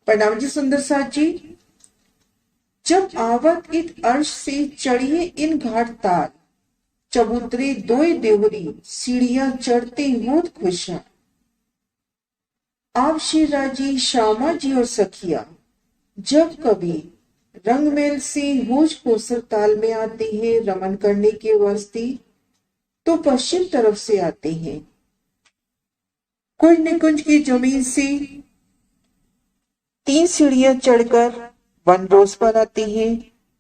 प्रणाम जी सुंदर साथ जी। जब आवत इत अर्श से चढ़िए इन घाट ताल, चबूतरे दोय देवरी सीढ़ियां चढ़ते होत खुशा। आप श्री राजी श्यामा जी और सखिया जब कभी रंगमेल से होश कोसर ताल में आते हैं रमन करने के वास्ते, तो पश्चिम तरफ से आते हैं। कुंज निकुंज की जमीन से 3 सीढ़ियां चढ़कर वन रोज पर आते हैं।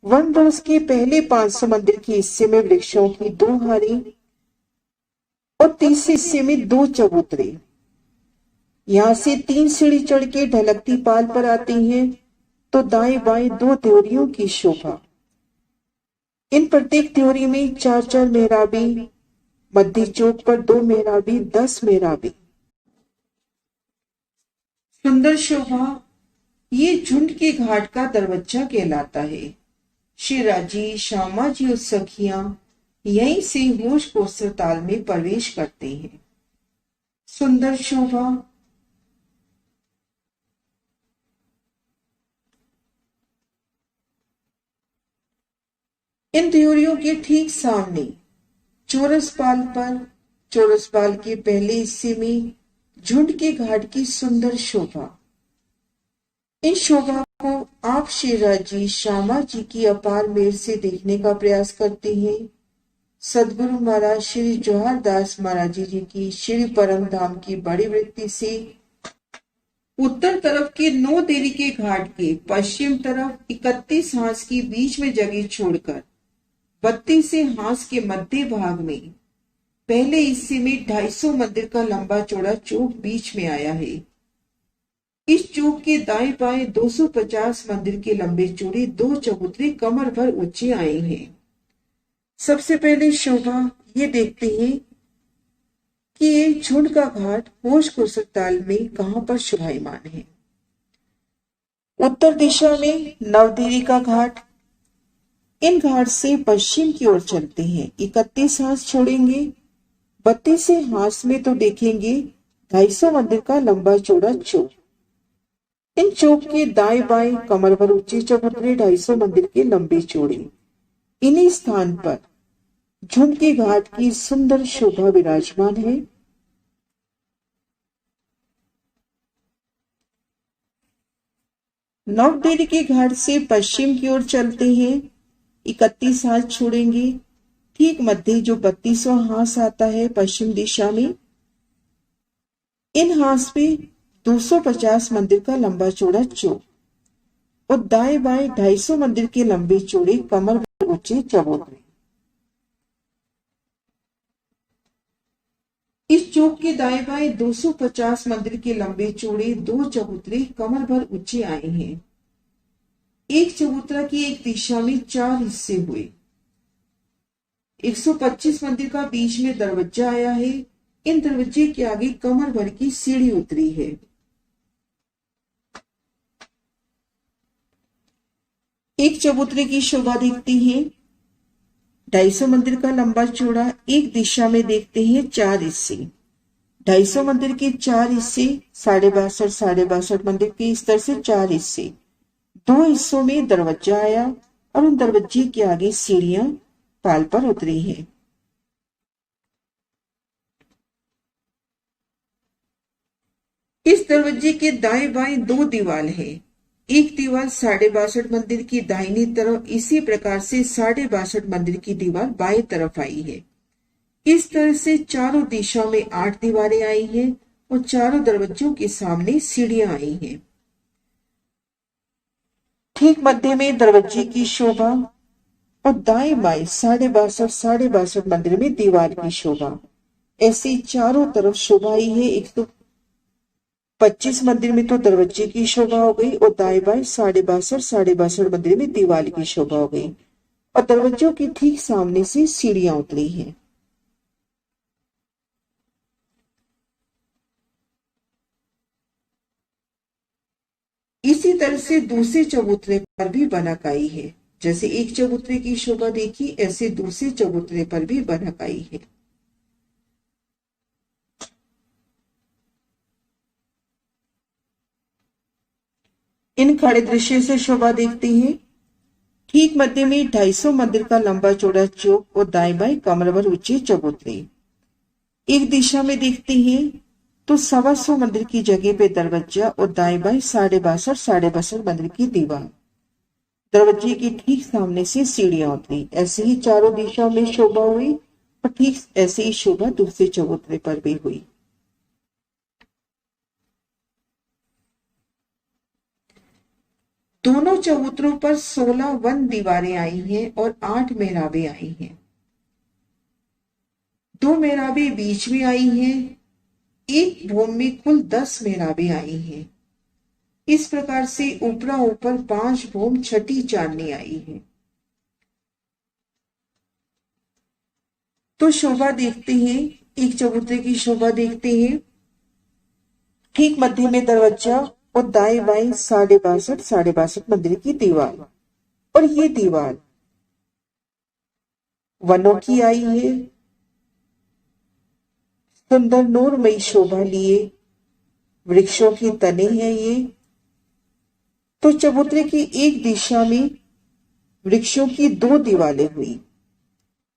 वन रोज के पहले 500 मंदिर के हिस्से में वृक्षों की 2 हारी और तीसरे हिस्से में 2 चबूतरे। यहाँ से 3 सीढ़ी चढ़ के ढलकती पाल पर आते हैं तो दाएं बाएं 2 त्योरियों की शोभा। इन प्रत्येक त्योरी में 4-4 मेहराबी, मध्य चौक पर 2 मेहराबी, 10 मेहराबी। सुंदर शोभा ये झुंड के घाट का दरवाजा कहलाता है। श्री राजी श्यामा जी और सखियां यहीं से होश कोसर ताल में प्रवेश करते हैं। सुंदर शोभा इन त्योरियों के ठीक सामने चौरस पाल के पहले हिस्से में झुंड के घाट की सुंदर शोभा। इन शोभा को आप श्री राजी श्यामा जी की अपार मेहर से देखने का प्रयास करते हैं। सदगुरु महाराज श्री जवाहर दास महाराज जी की श्री परम धाम की बड़ी वृत्ति से उत्तर तरफ के 9 देरी के घाट के पश्चिम तरफ 31 हांस की बीच में जगह छोड़कर 32 से हांस के मध्य भाग में पहले हिस्से में 250 मंदिर का लंबा चौड़ा चौक बीच में आया है। इस चौक के दाएं बाएं 250 मंदिर के लंबे चौड़े 2 चबूतरे कमर भर ऊंचे आए हैं। सबसे पहले शोभा ये देखते हैं कि ये झुंड का घाट होश कोसर ताल में कहां पर शोभायमान है। उत्तर दिशा में नवदेवी का घाट। इन घाट से पश्चिम की ओर चलते हैं। 31 हांस छोड़ेंगे। 32 हांस में तो देखेंगे 250 मंदिर का लंबा चौड़ा चौक। इन चौक के दाएं बाएं कमर भर ऊंचे चबूतरे 250 मंदिर के लंबे चौड़े। इन्हीं स्थान पर झुंड के घाट की सुंदर शोभा विराजमान है। नवदेवी के घाट से पश्चिम की ओर चलते हैं। 31 हांस छोड़ेंगे। ठीक मध्य जो 32वां हांस आता है पश्चिम दिशा में, इन हांस पे 250 मंदिर का लंबा चौड़ा चौक और दाएं बाएं 250 मंदिर के लंबे चौड़े कमर भर ऊंचे चबूतरे। इस चौक के दाएं बाएं 250 मंदिर के लंबे चौड़े 2 चबूतरे कमर भर ऊंचे आए हैं। एक चबूतरा की एक दिशा में 4 हिस्से हुए। 125 मंदिर का बीच में दरवाजा आया है। इन दरवाजे के आगे कमर भर की सीढ़ी उतरी है। एक चबूतरे की शोभा देखते हैं। 250 मंदिर का लंबा चौड़ा एक दिशा में देखते हैं 4 हिस्से। 250 मंदिर के 4 हिस्से 62.5 मंदिर के इस तरह से 4 हिस्से। 2 हिस्सों में दरवाजा आया और उन दरवाजे के आगे सीढ़ियां पाल पर उतरी हैं। इस दरवाजे के दाएं बाएं 2 दीवार है। एक दीवार 62.5 मंदिर की दाहिनी तरफ, इसी प्रकार से 62.5 मंदिर की दीवार बाएं तरफ आई है। इस तरह से चारों दिशा में 8 दीवारें आई हैं और चारों दरवाजों के सामने सीढ़ियां आई हैं। ठीक मध्य में दरवाजे की शोभा और दाएं बाएं 62.5 मंदिर में दीवार की शोभा। ऐसी चारों तरफ शोभा आई है। 125 मंदिर में तो दरवाजे की शोभा हो गई और दाएं बाएं 62.5 मंदिर में दीवार की शोभा हो गई और दरवाजों के ठीक सामने से सीढ़ियां उतरी हैं। इसी तरह से दूसरे चबूतरे पर भी बनक आई है। जैसे एक चबूतरे की शोभा देखी, ऐसे दूसरे चबूतरे पर भी बनक आई है। इन खड़े दृश्य से शोभा देखते हैं। ठीक मध्य में 250 मंदिर का लंबा चौड़ा चौक और दाएं बाएं कमर भर ऊंचे चबूतरे। एक दिशा में देखते हैं तो 125 मंदिर की जगह पे दरवाजा और दाएं बाएं 62.5 मंदिर की दीवार। दरवाजे के ठीक सामने से सीढ़ियां उतरी। ऐसे ही चारों दिशाओं में शोभा हुई और ठीक ऐसे ही शोभा दूसरे चबूतरे पर भी हुई। दोनों चबूतरों पर 16 वन दीवारें आई हैं और 8 मेहराबें आई हैं। 2 मेहराबें बीच में आई हैं। एक भूम में कुल 10 मेहराबें आई हैं। इस प्रकार से ऊपरा ऊपर 5 भूम छठी चांदनी आई है। तो शोभा देखते हैं, एक चबूतरे की शोभा देखते हैं। ठीक मध्य में दरवाजा और दाएं बाएं 62.5 मंदिर की दीवार। और ये दीवार वनों की आई है। सुंदर नूरमयी शोभा लिए वृक्षों के तने हैं ये। तो चबूतरे की एक दिशा में वृक्षों की 2 दीवारें हुई।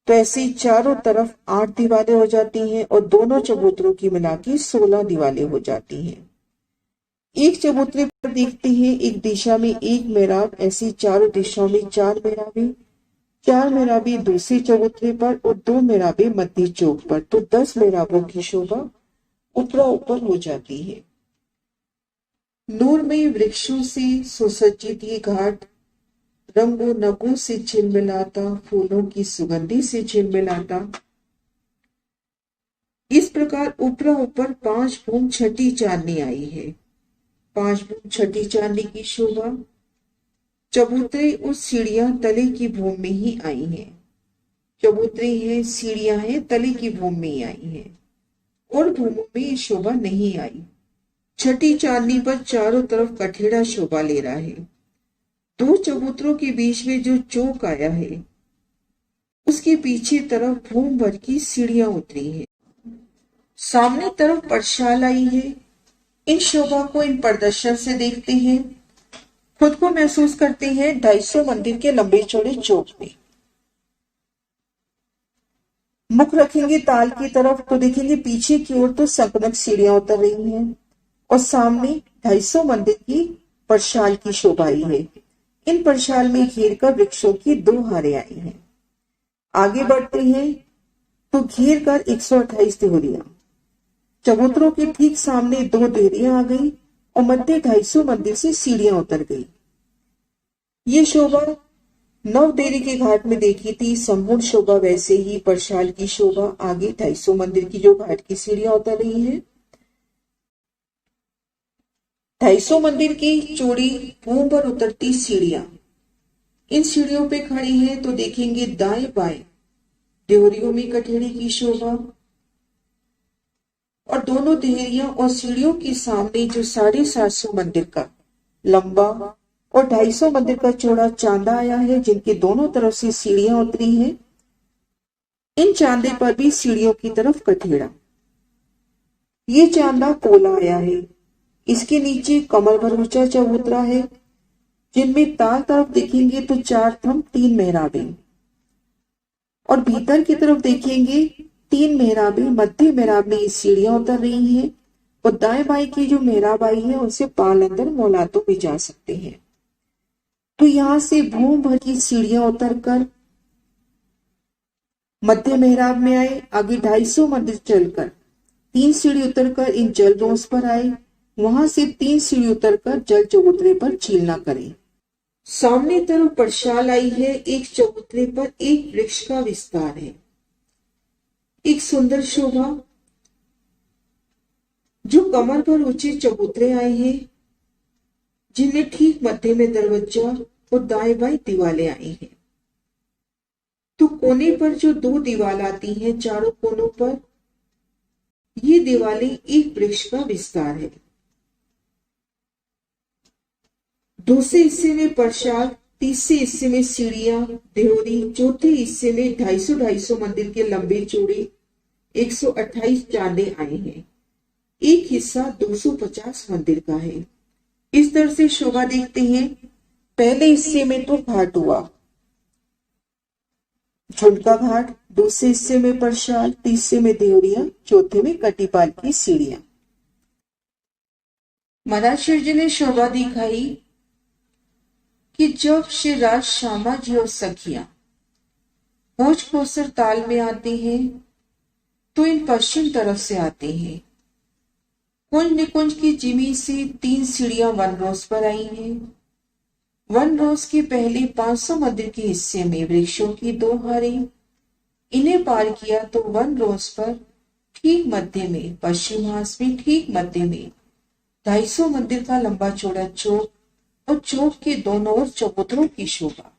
तो ऐसे ही चारों तरफ 8 दीवारें हो जाती हैं और दोनों चबूतरों की मिला के 16 दीवारें हो जाती हैं। एक चबूतरे पर देखते हैं एक दिशा में एक मेहराब, ऐसी चारों दिशाओं में 4 मेहराबें। 4 मेहराबें दूसरे चबूतरे पर और 2 मेहराबें मध्य चौक पर। तो 10 मेहराबों की शोभा ऊपरा ऊपर हो जाती है। नूरमयी वृक्षों से सुसज्जित ये घाट रंगों नगों से झिलमिलाता, फूलों की सुगंधी से झिलमिलाता। इस प्रकार ऊपरा ऊपर 5 भूम छठी चांदनी आई है। 5 भूम छठी चांदनी की शोभा चबूतरे और सीढ़ियां तले की भूमि में ही आई हैं। चबूतरे हैं, सीढ़ियां हैं, तले की भूमि में ही आई हैं और भूमि में ये शोभा नहीं आई। छठी चांदनी पर चारों तरफ कठेड़ा शोभा ले रहा है। 2 चबूतरों के बीच में जो चौक आया है उसके पीछे तरफ भूम भर की सीढ़ियां उतरी हैं। सामने तरफ परशाल आई है। इन शोभा को इन प्रदर्शन से देखते हैं, खुद को महसूस करते हैं 250 मंदिर के लंबे चौड़े चौक में। मुख रखेंगे ताल की तरफ तो देखेंगे पीछे की ओर तो संकनक सीढ़ियां उतर रही हैं और सामने 250 मंदिर की परशाल की शोभा आई है। इन परशाल में घेर कर वृक्षों की 2 हारें आई हैं। आगे बढ़ते हैं तो घेर कर 128 देहरियां। चबूतरों के ठीक सामने 2 देहरियां आ गई और मध्य 250 मंदिर से सीढ़ियां उतर गई। ये शोभा 9 देहरी के घाट में देखी थी। संपूर्ण शोभा वैसे ही परशाल की शोभा आगे 250 मंदिर की जो घाट की सीढ़ियां उतर रही हैं। 250 मंदिर की चौड़ी भूमि पर उतरती सीढ़ियां, इन सीढ़ियों पे खड़ी हैं तो देखेंगे दाएं बाएं देहरियों में कठेड़े की शोभा और दोनों देहरियों और सीढ़ियों के सामने जो 750 मंदिर का लंबा और 250 मंदिर का चौड़ा चांदा आया है, जिनके दोनों तरफ से सीढ़ियां उतरी हैं। इन चांदे पर भी सीढ़ियों की तरफ कठेड़ा। ये चांदा पोला आया है। इसके नीचे कमर भर ऊंचा चबूतरा है, जिनमें ताल तरफ देखेंगे तो 4 थंब 3 मेहराबें और भीतर की तरफ देखेंगे 3 मेहराबें। मध्य मेहराब में सीढ़ियां उतर रही हैं और दाएं बाएं की जो मेहराब आई है उनसे पाल अंदर मौलातों भी जा सकते हैं। तो यहां से भूम भर की सीढ़ियां उतरकर मध्य मेहराब में आए। आगे 250 मंदिर चलकर 3 सीढ़ी उतरकर इन जल रोस पर आए। वहां से 3 सीढ़ी उतरकर जल चबूतरे पर छीलना करें। सामने तरफ परशाल आई है। एक चबूतरे पर एक वृक्ष का विस्तार है। एक सुंदर शोभा जो कमर पर ऊंचे चबूतरे आए हैं, जिनमें ठीक मध्य में दरवाजा और दाएं बाएं दीवारें आई हैं। तो कोने पर जो 2 दीवार आती हैं, चारों कोनों पर ये दीवारें एक वृक्ष का विस्तार है। दूसरे हिस्से में प्रसाद, तीसरे हिस्से में सीढ़ियां देहरी, चौथे हिस्से में 250 मंदिर के लंबे चौड़े 128 चांदे आए हैं। एक हिस्सा 250 मंदिर का है। इस तरह से शोभा देखते हैं। पहले हिस्से में तो घाट हुआ, झुंड का घाट, दूसरे हिस्से में परशाल, तीसरे में देवरिया, चौथे में कटीपाल की सीढ़ियां। मराशिर जी ने शोभा दिखाई कि जब श्री राज श्यामा जी और सखियां भोज कोसर ताल में आते हैं तो इन पश्चिम तरफ से आते हैं। कुंज निकुंज की जिमी से 3 सीढ़ियां वन रोज पर आई हैं। वन रोज के पहले 500 मंदिर के हिस्से में वृक्षों की 2 हारें, इन्हें पार किया तो वन रोज पर ठीक मध्य में, पश्चिम हास में ठीक मध्य में 250 मंदिर का लंबा चौड़ा चौक और चौक के दोनों ओर चबूतरों की शोभा।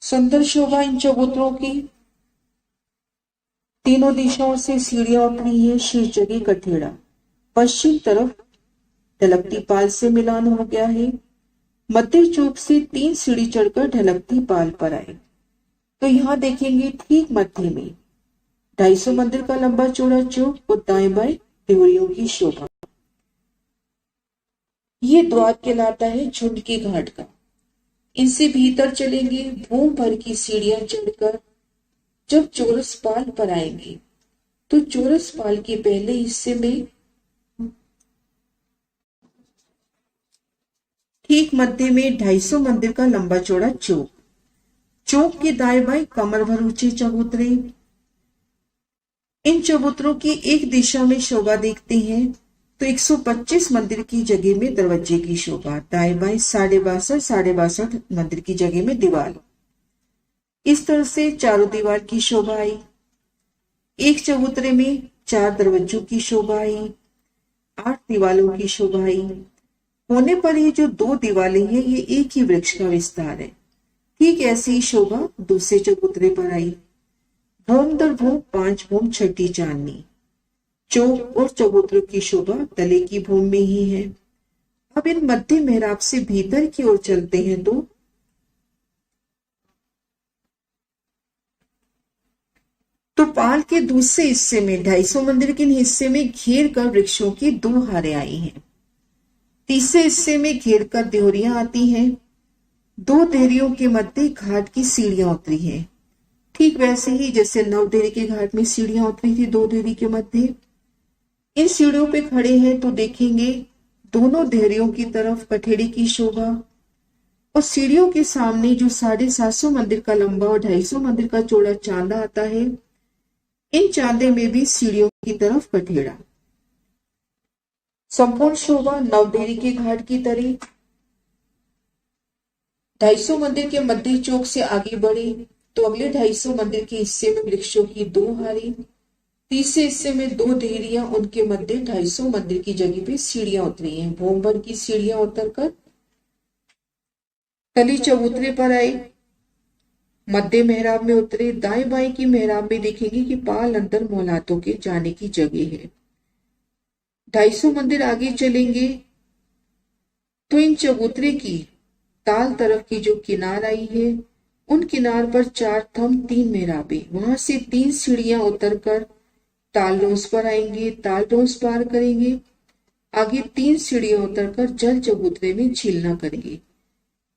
सुंदर शोभा इन चबूतरों की। तीनों दिशाओं से सीढ़ियां उतरी है। शीर्ष जगह कठेड़ा, पश्चिम तरफ ढलकती पाल से मिलान हो गया है। मध्य चौक से 3 सीढ़ी चढ़कर ढलकती पाल पर आए तो यहाँ देखेंगे ठीक मध्य में 250 मंदिर का लंबा चौड़ा चौक और दाएं बाएं देवरियों की शोभा। ये द्वार कहलाता है झुंड के घाट का। इनसे भीतर चलेंगे, भूम भर की सीढ़ियां चढ़कर जब चौरस पाल पर आएंगे तो चौरस पाल के पहले हिस्से में ठीक मध्य में 250 मंदिर का लंबा चौड़ा चौक, चौक के दाएं बाएं कमर भर ऊंचे चबूतरे। इन चबूतरों की एक दिशा में शोभा देखते हैं तो 125 मंदिर की जगह में दरवाजे की शोभा, दाएं बाएं 62.5 मंदिर की जगह में दीवार। इस तरह से चारों दीवार की शोभा आई। एक चबूतरे में 4 दरवाजों की शोभा आई, 8 दीवालों की शोभा आई। होने पर ये जो 2 दीवालें हैं ये एक ही वृक्ष का विस्तार है। ठीक ऐसी ही शोभा दूसरे चबूतरे पर आई। भूम दर भूम 5 भूम छठी चांदनी। चौक और चबूतरों की शोभा तले की भूम में ही है। अब इन मध्य मेहराब से भीतर की ओर चलते हैं तो पाल के दूसरे हिस्से में 250 मंदिर के हिस्से में घेर कर वृक्षों की 2 हारें आई हैं। तीसरे हिस्से में घेर कर देवरियां आती हैं। 2 देहरियों के मध्य घाट की सीढ़ियां उतरी हैं। ठीक वैसे ही जैसे नवदेहरी के घाट में सीढ़ियां उतरी थी 2 देहरी के मध्य। इन सीढ़ियों पे खड़े हैं तो देखेंगे दोनों देहरियों की तरफ कठेड़े की शोभा और सीढ़ियों के सामने जो 750 मंदिर का लंबा और 250 मंदिर का चौड़ा चांदा आता है, इन चांदे में भी सीढ़ियों की तरफ कठेड़ा। संपूर्ण शोभा नवदेहरी के घाट की तरह। 250 मंदिर के मध्य चौक से आगे बढ़े तो अगले 250 मंदिर के हिस्से में वृक्षों की 2 हारें, तीसरे हिस्से में 2 देहरियां, उनके मध्य 250 मंदिर की जगह पे सीढ़ियां उतरी हैं। भूम भर की सीढ़ियां उतरकर तली चबूतरे पर आए, मध्य मेहराब में उतरे। दाएं बाएं की मेहराब में देखेंगे कि पाल अंदर मौलातों के जाने की जगह है। 250 मंदिर आगे चलेंगे तो इन चबूतरे की ताल तरफ की जो किनार आई है उन किनार पर 4 थंब 3 मेहराबे, वहां से 3 सीढ़ियां उतरकर तालरोज पर आएंगे, तालरोज पार करेंगे, आगे 3 सीढ़ियां उतरकर जल चबूतरे में झीलना करेंगे।